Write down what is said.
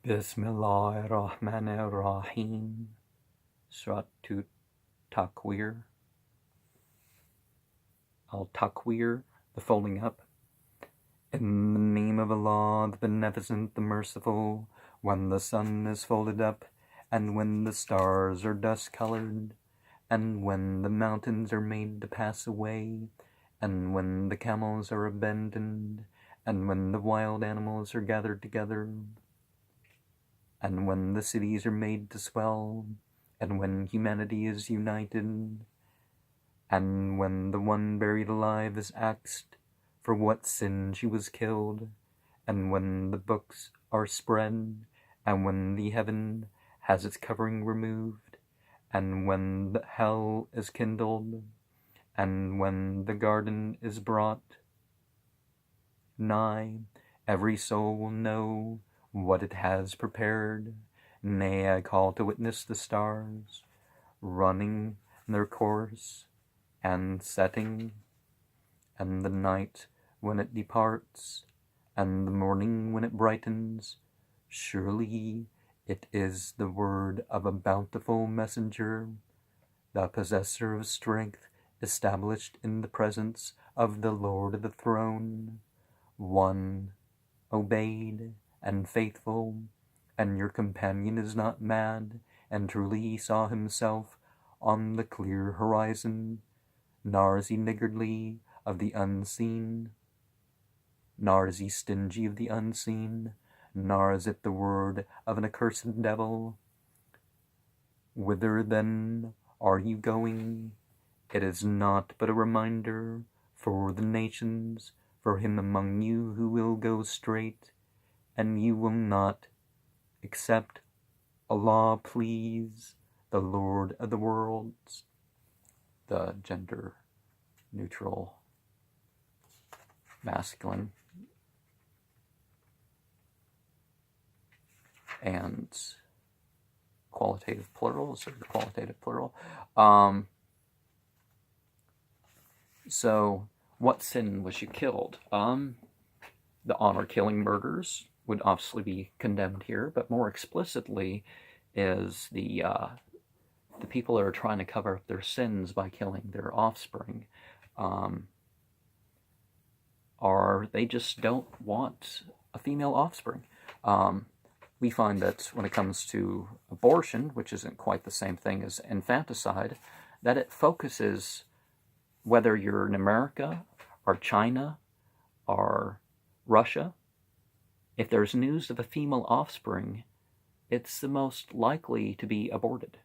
Bismillahirrahmanirrahim. Suratu Takwir. Al-Takwir, the folding up. In the name of Allah, the Beneficent, the Merciful, when the sun is folded up, and when the stars are dust-colored, and when the mountains are made to pass away, and when the camels are abandoned, and when the wild animals are gathered together, and when the cities are made to swell, and when humanity is united, and when the one buried alive is axed for what sin she was killed, and when the books are spread, and when the heaven has its covering removed, and when the hell is kindled, and when the garden is brought nigh, every soul will know what it has prepared. Nay, I call to witness the stars, running their course, and setting, and the night when it departs, and the morning when it brightens. Surely it is the word of a bountiful messenger, the possessor of strength, established in the presence of the Lord of the throne, one obeyed and faithful, and your companion is not mad, and truly he saw himself on the clear horizon, nor is he niggardly of the unseen, nor is he stingy of the unseen, nor is it the word of an accursed devil. Whither then are you going? It is not but a reminder for the nations, for him among you who will go straight, and you will not except Allah please, the Lord of the worlds. The gender neutral masculine and qualitative plurals, or the qualitative plural. So what sin was she killed? The honor-killing murders would obviously be condemned here, but more explicitly is the people that are trying to cover up their sins by killing their offspring. They just don't want a female offspring. We find that when it comes to abortion, which isn't quite the same thing as infanticide, that it focuses, whether you're in America or China or Russia, if there's news of a female offspring, it's the most likely to be aborted.